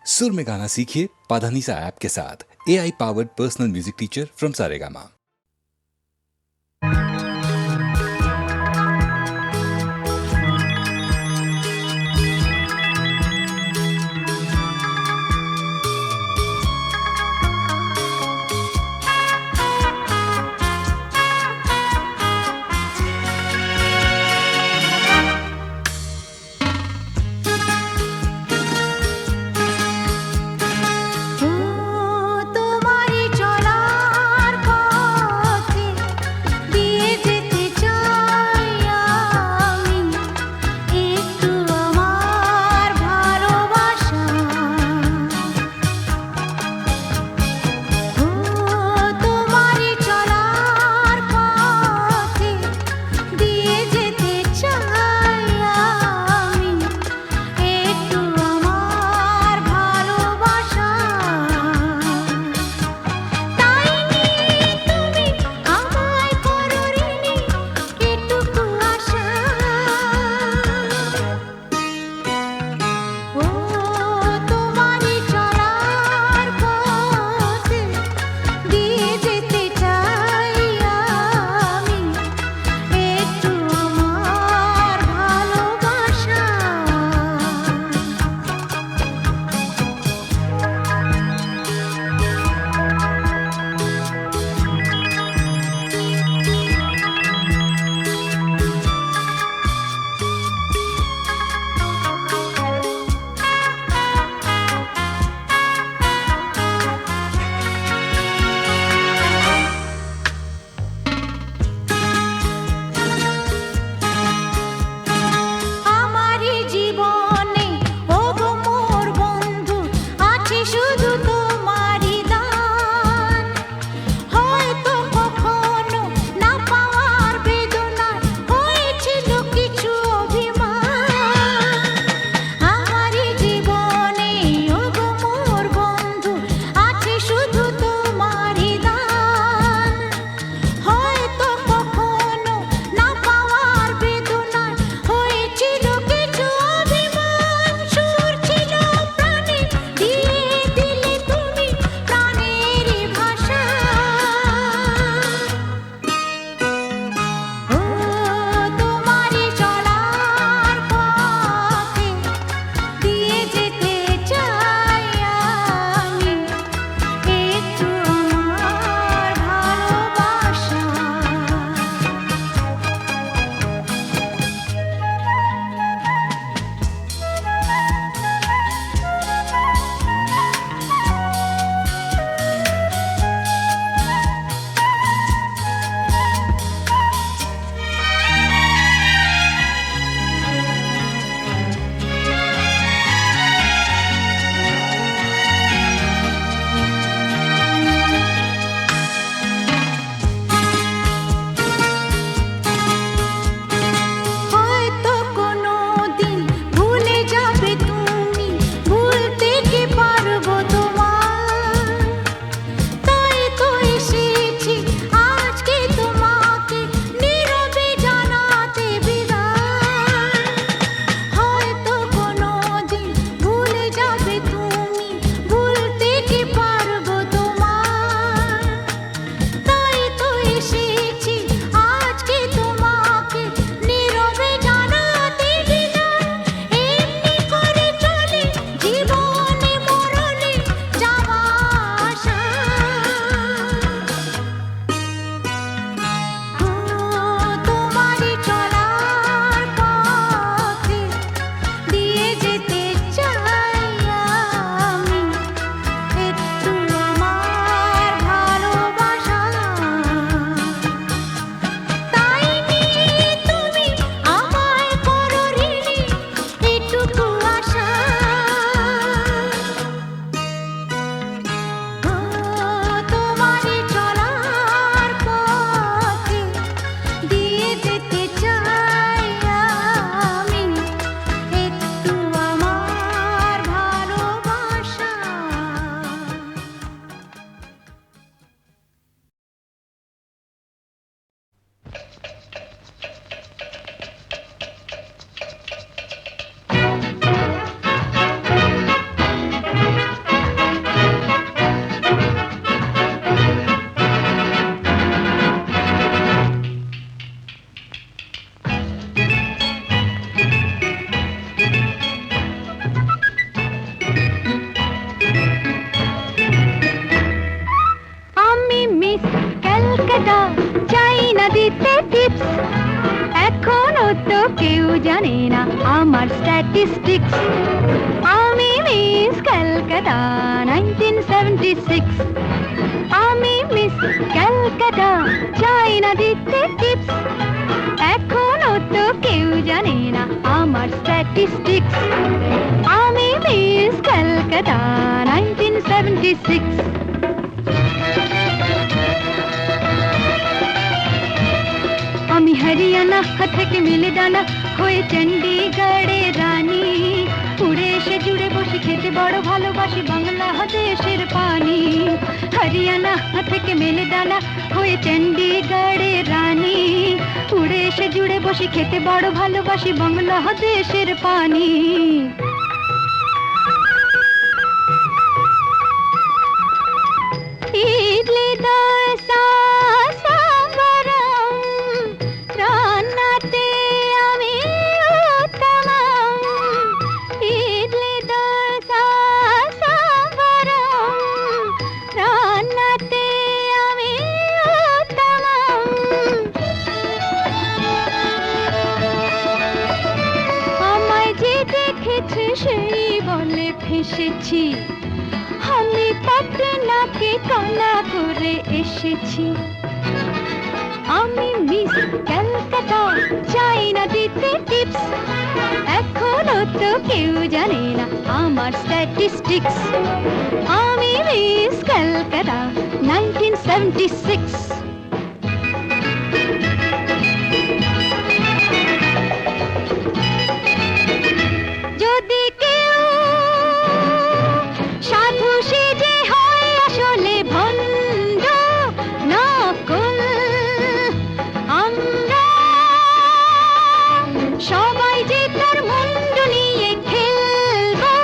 सुर में गाना सीखिए पाधानीसा ऐप के साथ। AI powered personal music teacher from Saregama. তোমারি চলার পথ জানে না আমার স্ট্যাটিস্টিক্স। আমি মিস ক্যালকাটা 1976। আমি মিস ক্যালকাটা, চাই না দিতে টিপস। এখনো তো কেউ জানে না আমার স্ট্যাটিস্টিক্স। আমি মিস ক্যালকাটা 1976। আমি হরিয়ানা থেকে মিলে ডানা হয়ে চণ্ডীগড়ের রানী। উড়ে এসে জুড়ে বসে খেতে বড় ভালোবাসি বাংলাদেশের পানি। হরিয়ানা থেকে মেলে ডানা হয়ে চণ্ডীগড়ের রানী। উড়ে এসে জুড়ে বসে খেতে বড় ভালোবাসি বাংলাদেশের পানি। ইডলি দোসা সাম্বারম, রান্নাতে আমি উত্তমম। ইডলি দোসা সাম্বারম, রান্নাতে আমি উত্তমম। আমায় যে দেখেছে সেই বলে ফেসেছি, আমি পাটনাকে কানা করে এসেছি। আমি মিস ক্যালকাটা, চাই না দিতে টিপস। এখনো তো কেউ জানে না আমার স্ট্যাটিস্টিক্স। আমি মিস ক্যালকাটা 1976। যদি কেউ সাধু সেজে হয় আসলে ভণ্ড নকল, আমরা সবাই যে তার মুন্ড নিয়ে খেলবো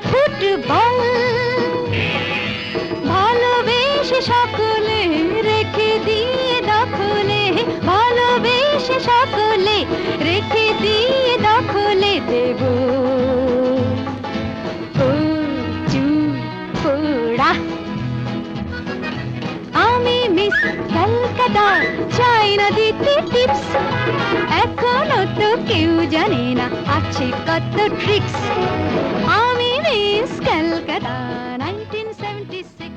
ফুটবল। ভালোবেসে সকলে রেখে দিয়ে দখলে, ভালোবেসে সকলে রেখে দিয়ে দখলে দেব পোড়া। আমি মিস ক্যালকাটা, চাই না দিতে টিপস। এখনো তো কেউ জানে না আছে কত ট্রিক্স। আমি মিস ক্যালকাটা 1976।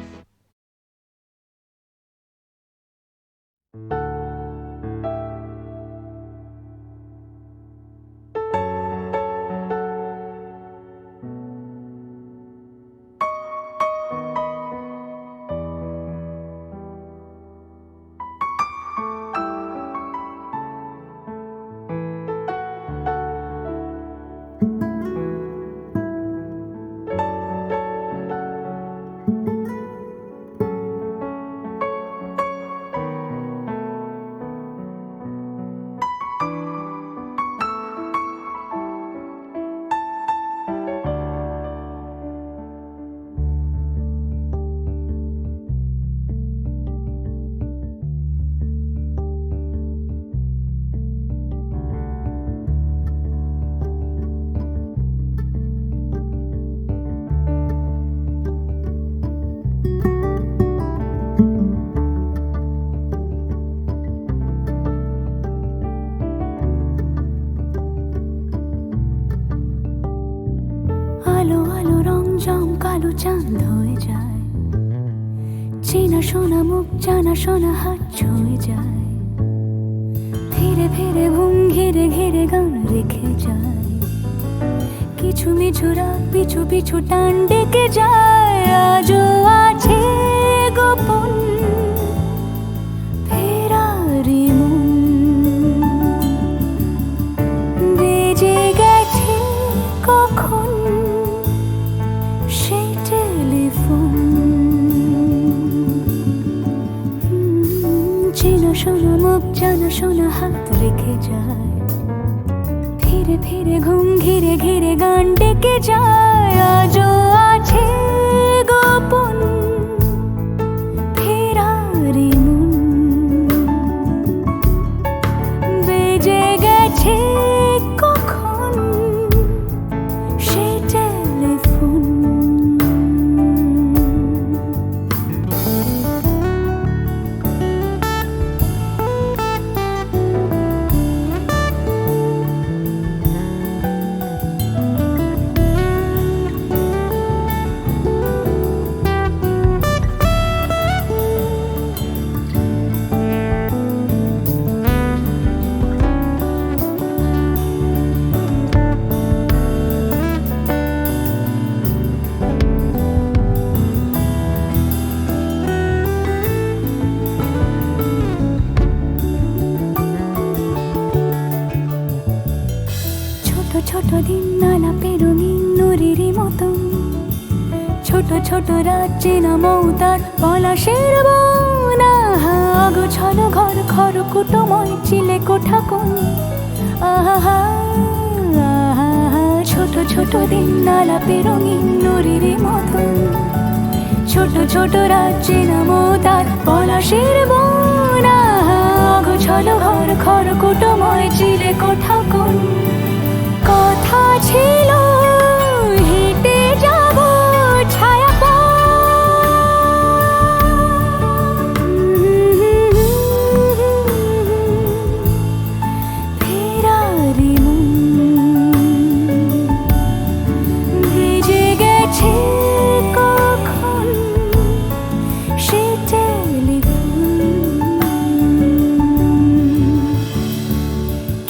আলো আলো রং জম কালো চাঁদ হয়ে যায়, চেনা শোনা মুখ জানা শোনা হাত ছুঁয়ে যায়। ধীরে ধীরে ঘুম ঘিরে ঘিরে গান রেখে যায়, কিছু মিছু রাত পিছু পিছু টান ডেকে যায়। আজও আছে গোপন ফেরারি মন, বেজে গেছে কখন সেই টেলিফোন। চেনা শোনা মুখ জানা শোনা হাত রেখে যায়, ধীরে ধীরে ঘুম ঘিরে ঘিরে গান ডেকে যায়। আজও আছে গোপন ফেরারি মন, বেজে গেছে কখন সেই টেলিফোন। ছোট ছোট রাত চেনা মৌতার পলাশের বনা অগোছালো ঘর খড়কুটোময় চিলে কোঠা কোন আহা আহা ছোট ছোট দিন আলাপে রঙিন নুরির মতন ছোট ছোট রাত চেনা মৌতার পলাশের বনা অগোছালো ঘর খড়কুটোময় চিলে কোঠা কোন কথা ছিল হেঁটে যাব ছায়া ফেরারি ভিজে গেছে কখন সে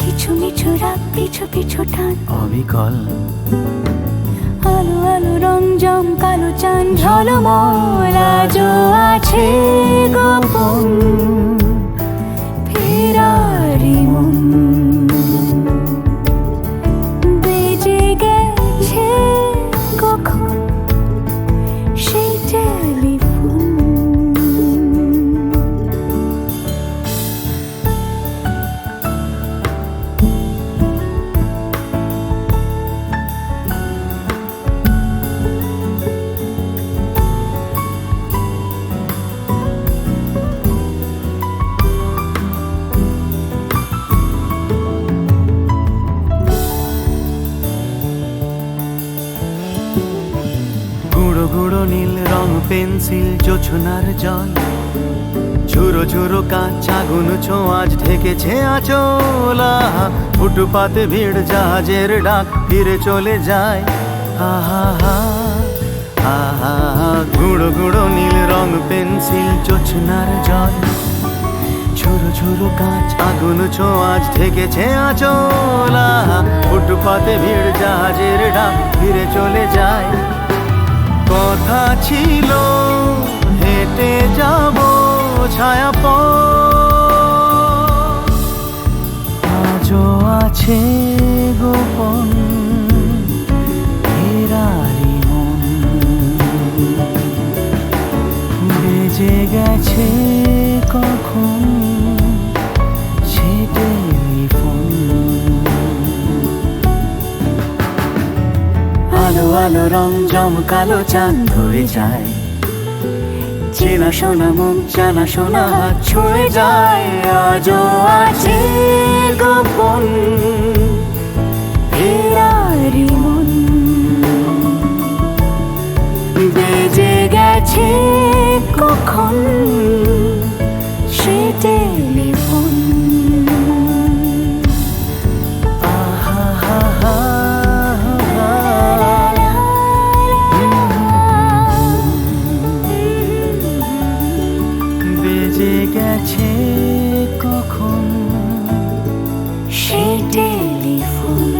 কিছু মিছু রাত পিছু পিছু টান অবিকল আলো আলো রং জম কালো চান ঝলমল আজও আছে গোপন ফেরারি মন বেজে গেছে কখন সেই টেলিফোন গুঁড়ো গুঁড়ো নীল রং পেন্সিল জোছনার জল ঝুরো ঝুরো কাঁচ আগুন ছোঁয়াজ ঢেকেছে আচলা ফুটপাতে ভিড় জাহাজের ডাক ফিরে চলে যায় আহা হা আহা গুঁড়ো গুঁড়ো নীল রং পেন্সিল জোছনার জল ঝুরো ঝুরো কাঁচ আগুন ছোঁয়াজ ঢেকেছে আচলা ফুটপাতে ভিড় জাহাজের ডাক ফিরে চলে যায় কথা ছিল হেঁটে যাব ছায়া আজও আছে গোপন ফেরারি মন বেজে গেছে কখন সে টেলিফোন আলো আলো রং জমকালো চাঁদ ধরে যায় চেনা শোনা মুখ জানা শোনা হাত ছুঁয়ে যায় আজও আছে গোপন ফেরারি মন বেজে গেছে কখন সে টেলিফোন আহা হা হা বেজে গেছে কখন সে টেলিফোন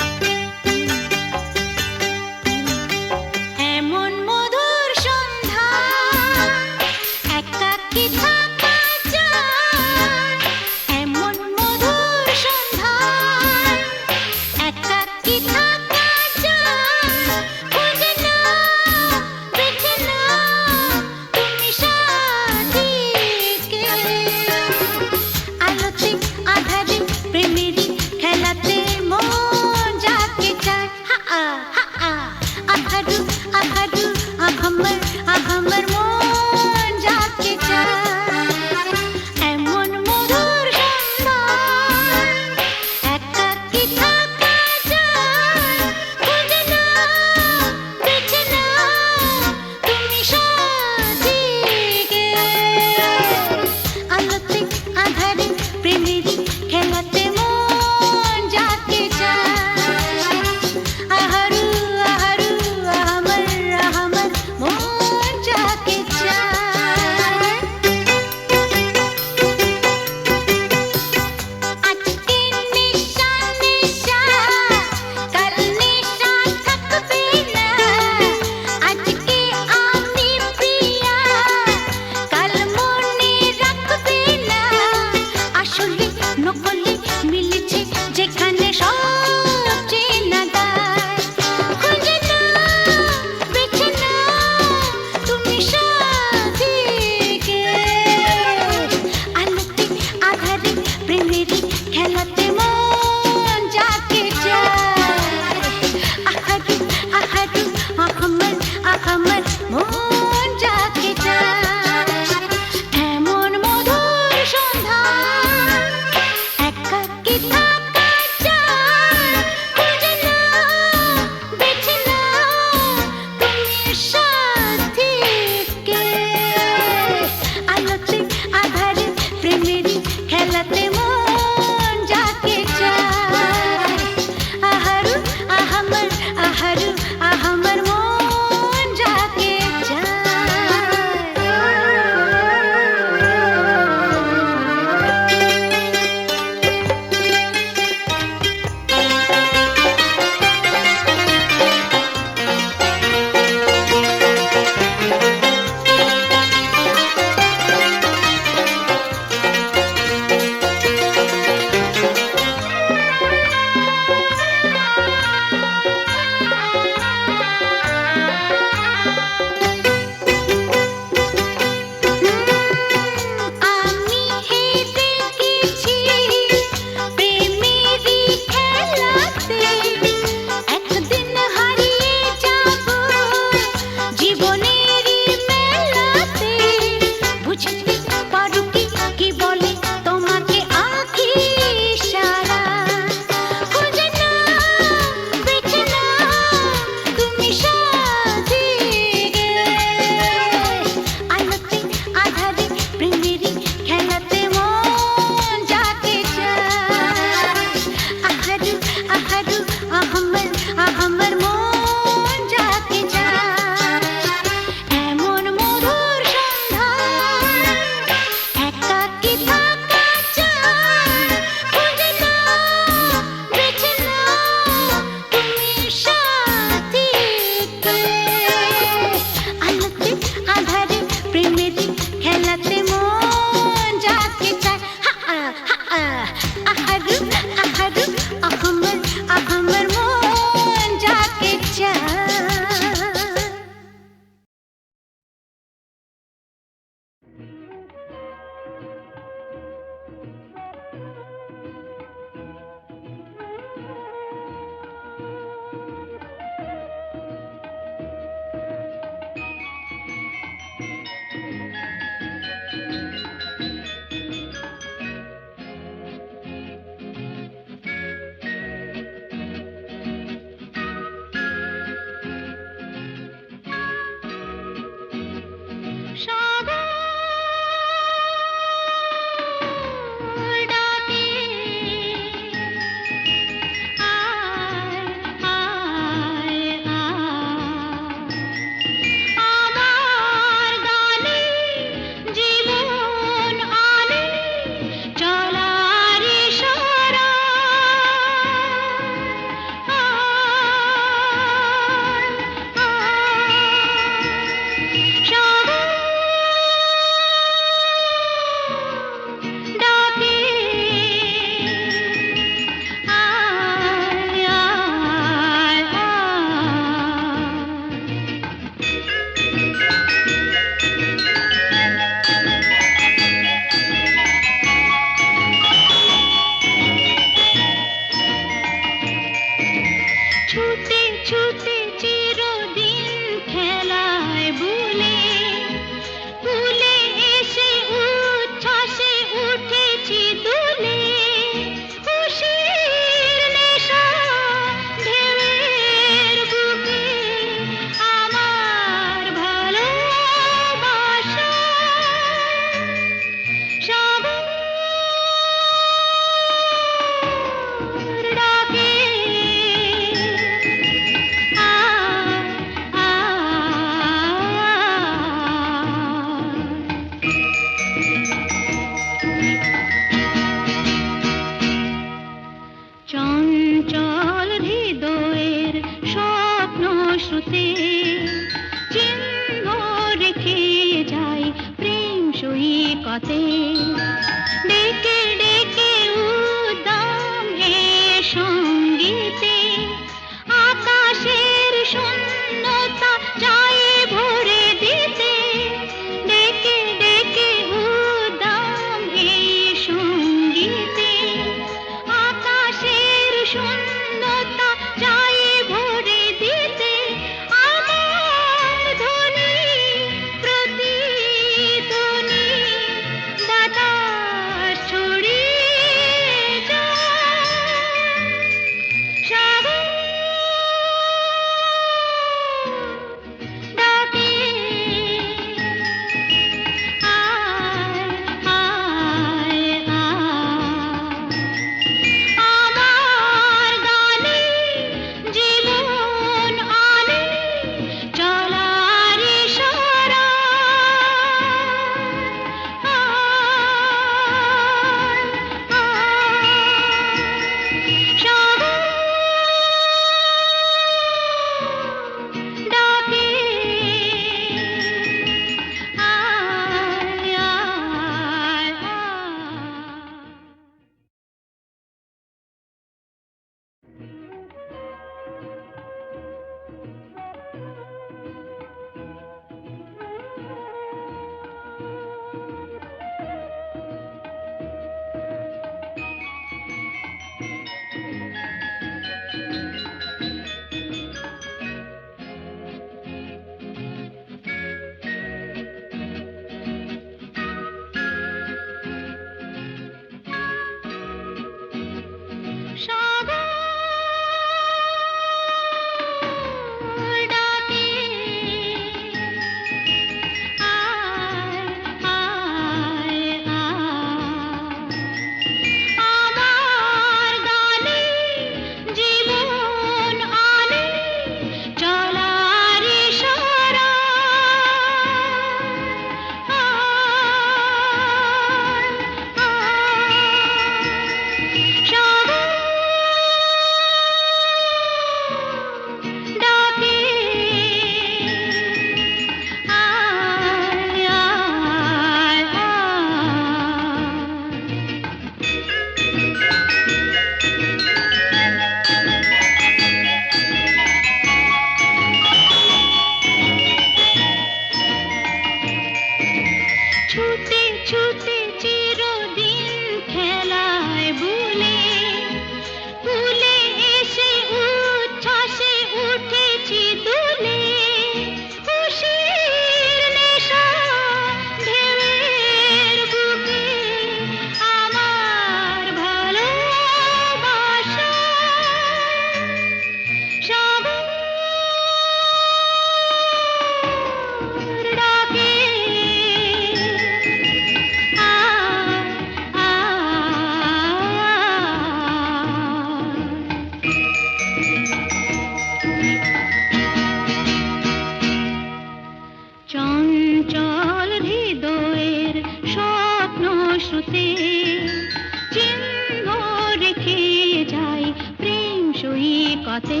রাতে